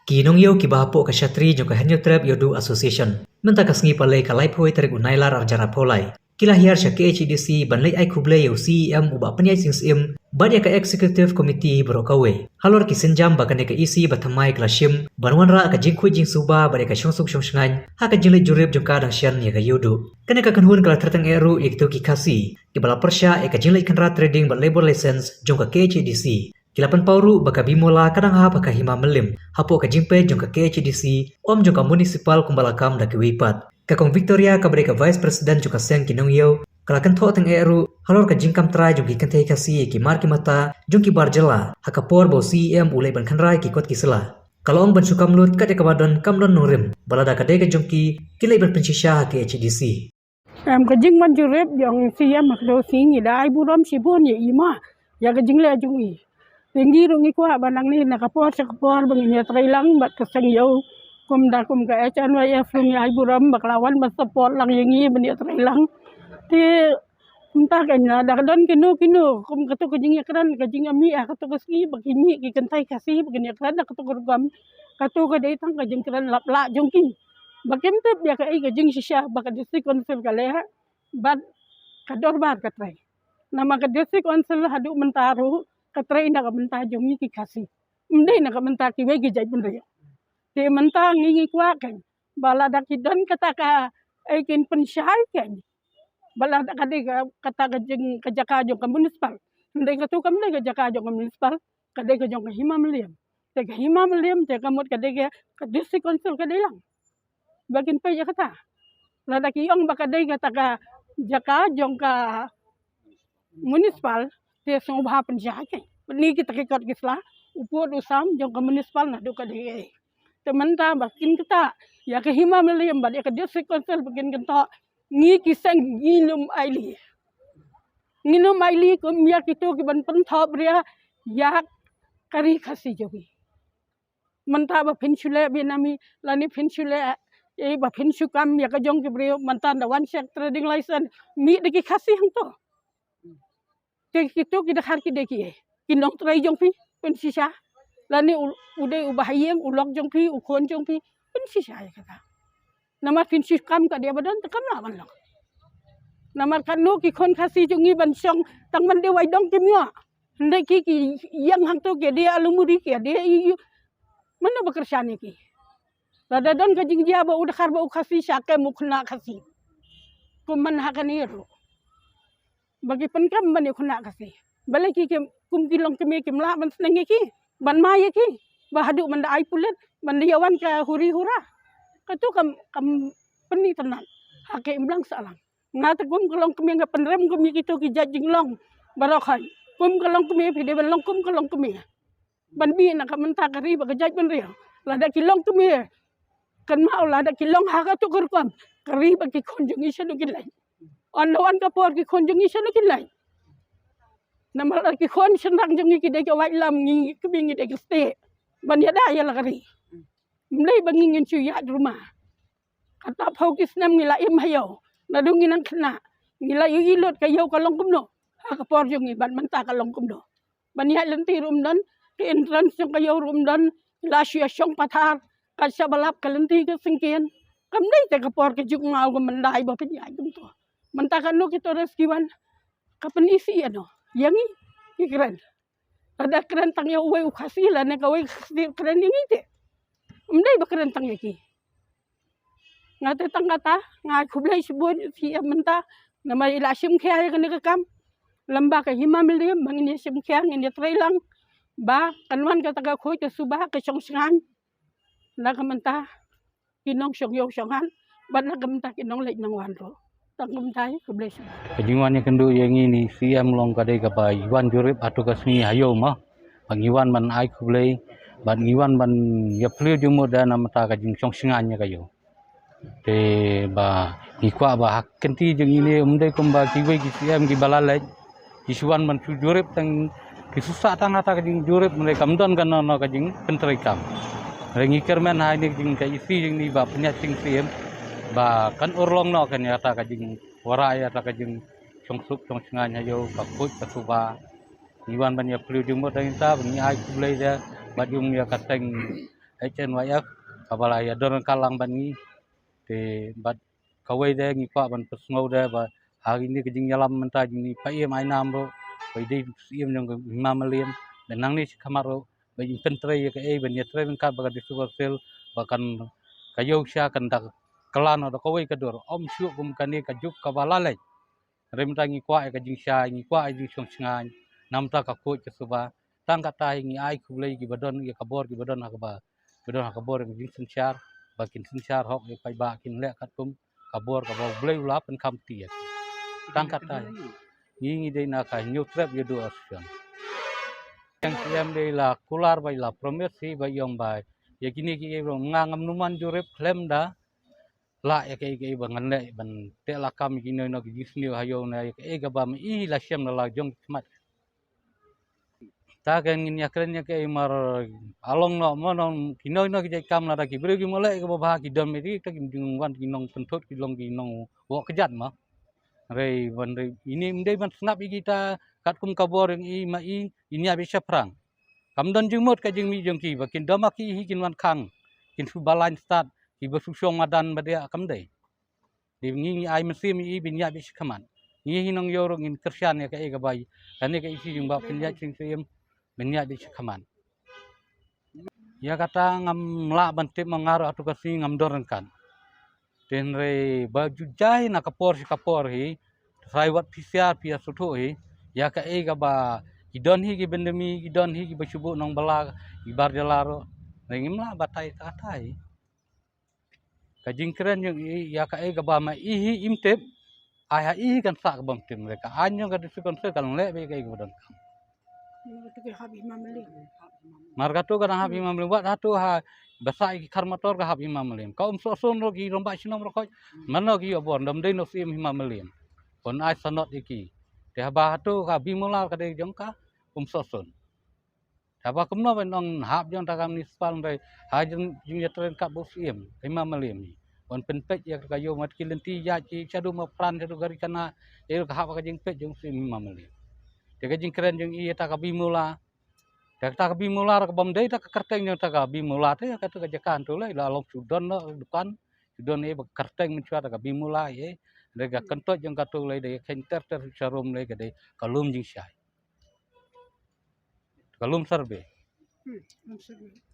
Kinong yo kibahapo ka Shatri jo ka Henyo Trap Yodu Association. Menta ka sngi palay ka live hoy tarik unailar arjara polai. Kila hiar sya ke HDC banlay ay kublay yo CEM uba penyai singsim badia ka executive committee brokawe. Halor ki senjam bagane ka isi batamai klasim banwan ra ka jingkui jing suba badia ka syongsuk syongsngan ha ka jinglay jurib jongka dang syan ya ka yodu. Kane ka kanhun kala tertang eru ikto ki kasi ki bala persya ka jinglay kanra trading ba labor license jongka ke HDC. Kilapan pauru baka bimola kadang ha baka hima melim hapo ka jingpe jongka KHDC om jongka municipal kumbalakam da kiwipat kakong Victoria ka breka vice president jongka seng kinong yo kalakan tho teng eru halor ka jingkam trai jongki kentei kasi ki mar ki mata jongki barjela hakapor bo CEM ulai ban khanrai ki kot kisela kalong ban sukam lut ka de kabadon kamdon nurim balada ka de ka jongki kilai ban pensisha KHDC em ka jing man jurep jong CEM makdo singi dai buram sibon ye ima ya ka jingle jungi tinggi rungi kuah banang ni nakapor sekapor benginya trailang bat keseng yo kum da kum ka HNYF rungi ai buram baklawan bat support lang yengi benia trailang ti entah kanya da don kinu kum katu kejing kran kejing ami katu keski begini ki kentai kasih begini kran katu kurgam katu ka dei tang kejing kran lap la jongki bakem te dia ka ai kejing sisya baka district council ka leha bat kador bat katrai nama ka district council hadu mentaru katrai na ka mentah jongi ki kasi mdei na ka mentah ki wegi jai bundre te mentah ngingi kwa kan bala da ki don kata ka aikin pensyai kan bala da kade kata ka jeng ka jaka jong ka municipal mdei ka tu kam le ka jaka jong ka municipal kade ka jong ka himam liam te kamot kade ka district council kade lang bagin pa ya kata la da ki yong bakade kata ka jaka jong ka municipal te sobha penjaga ni kita kekot kislah upur usam jong ke municipal na duka de teman ta bakin kita ya ke hima meliam bad ya ke district council bakin kita ngi kisang ngilum aili ko miya kito ki ban pentop ria ya kari khasi jogi manta ba pensule binami lani pensule ba pensukam ya ke jong ki brio manta da one check trading license mi de ki khasi hang to kita kita har kita ki kinong trai jong pi pen sisa lani ude ubahayeng ulok jong pi ukon jong pi pen sisa ya kata nama fin kam ka dia badan tekam la ban lok nama kanu ki kon khasi jongi ban song tang man de wai dong kimya ndai ki yang hang to ke dia alumuri ke dia mana bekerja ni ki lada don ka jing dia ba udah khar ba khasi syake mukna khasi kuman hakaniru bagi penkam bani khuna kasi balai ki kum kilong kemi kimla ban senengi ki ban maya ki bahadu man ai pulet ban yawan ka huri hura katu kam peni tenan hake imblang salang ngata kum kilong kemi ga penrem kemi kitu ki jajing long barokai kum kilong kemi pide ban long kum kilong kemi ban bi na ka menta kari ba jaj ban ria lada kilong kemi kan mau lada kilong haka tu kurkam kari ba ki konjungi sadu kilai on kapor ki konjungi sanu kilai nama ki kon senang jongi ki de ka wai lam ngi ki bingi de ste ban ya da ya la kari mlei bangi ngin chu ya rumah kata phau ki snam ngi la im hayo na dungi nang khna ngi la yu ilot ka yo ka long kum no ha kapor jongi ban manta ka long kum do ban ya lenti rum don ki entrance jong ka yo rum don la shia shong pathar ka sabalap ka lenti ka singkian kam nei te kapor ki juk ngau ka mandai ba pin ya kum to mentakan no kita reskiwan kapan isi ano yangi ikran ada keren tang ya uwe ukhasila ne kawai keren yang ite umdai bakeren tang yaki ngate tang kata ngai kublai sebut si menta nama ila sim khaya kan kam lamba ka hima miliam bangin sim khaya ngin trailang ba kanwan kata ka khoi ke subah ke songsangan na kamenta kinong syong syongan ban na kamenta kinong lek nang wanro Kejingan yang kendu yang ini siam long kadai kapa Iwan jurip atau kasni hayo mah pangiwan man ai kublai ban iwan ban ya pleu jumo da namata kajing song singanya kayo te ba ikwa ba kenti jeng ini umdai kumba kiwe ki siam ki balalai isuan man jurip tang kisusah tang ata kajing jurip mereka kamdon kan no kajing pentrikam rengi kerman hai ni jing kai isi jing ni ba penyacing siam ba kan urlong no kan ya ta kajing waraya ta kajing songsuk songsnganya yo bakut pasuba iwan ban ya pleu jumbo ta inta bani ai kublai ja bajum ya kateng chen wayak kabala ya don kalang ban ni te bat kawai de ngi pa ban pesngau de ba hari ni kejing nyalam menta jing ni pa mai nam ro pai de iem jong ma maliem dan nang ni kamaro ba jing pentre ya ke ban ya tre ka ba di super sel ba kan kayo sya kan dak kelan ada kawai kedor om syuk kum kan ni kajuk kabala le rem ta ngi kwa ka jing sya ngi kwa jing song sngan nam ta ka ko ke suba tang kata ngi ai kulei ki badon ki kabor ki badon hakba badon hakbor ki jing sensyar bakin sensyar hok ki pai ba kin le kat kum kabor kabor blei ula pen kam tia tang kata ngi de na ka new trap ye do action yang siam de la kular bai la promesi bai yong bai ye kini ki ro ngangam numan jurep klem da la ya ke bangan le ban te la kam ki no no ki gisni hayo na ke ga ba mi la siam la jong mat ta kan ngin yakren ya ke mar along no monon kinoi no ki kam la ki bre ki mole ke ba ki dom mi ta ki jung wan ki nong pentot ki long ki nong wo kejat ma rei ban rei ini mdei ban snap kita kat kum kabor yang i ma i ini abi syafrang kam don jung mot ka jing mi jong ki bakin doma ki hi kin wan khang kin su balan start ki ba su syong madan ba dia kam dei di ngi ai mesim i bin ya bi shkaman ngi hinong yoro ngin kersian ya ka e ga bai kan ka isi jung ba kin ya sing sim bin ya bi shkaman ya kata ngam la ban tip mangar atu ka si ngam doran kan ten re baju jai na kapor hi sai wat PCR pia sutu hi ya ka e ga ba idon hi ki bendemi idon hi ki basubu nong bala ibar jalaro ngim la batai katai ka jingkren yang ya ka e ga ba ma i hi imtep ai ha i kan sak bam tim mereka anyo ka disu kon se kan le be ka i godon Itu ke habis mameli. marga tu kan ha bi mam buat hatu ha basa ki karmator ka ha bi mam lem ka so son ro ki romba sinom ro ko mano ki obon dom de no sim hi mam lem kon ai sanot iki te ba hatu ka bi mola ka de jong ka so son Haba kumno ben nong hap jong takam ni spal re ha jong jing ya tren ka bo sim hi mam lem ni on pen pet ya ka yo mat kilenti ya ci chadu ma pran chadu gari kana e ka ha ka jing pet jong sim hi mam lem te ka jing keren jong i ta ka bi mola dak tak bimula ka bom dei tak kerteng yang tak bimula te ka tu jakan tu lai la long sudon no depan sudon e kerteng mencuat ka bimula ye rega kentot yang ka tu lai de kenter ter sharum lai ka de kalum jing syai kalum sarbe Maksudnya.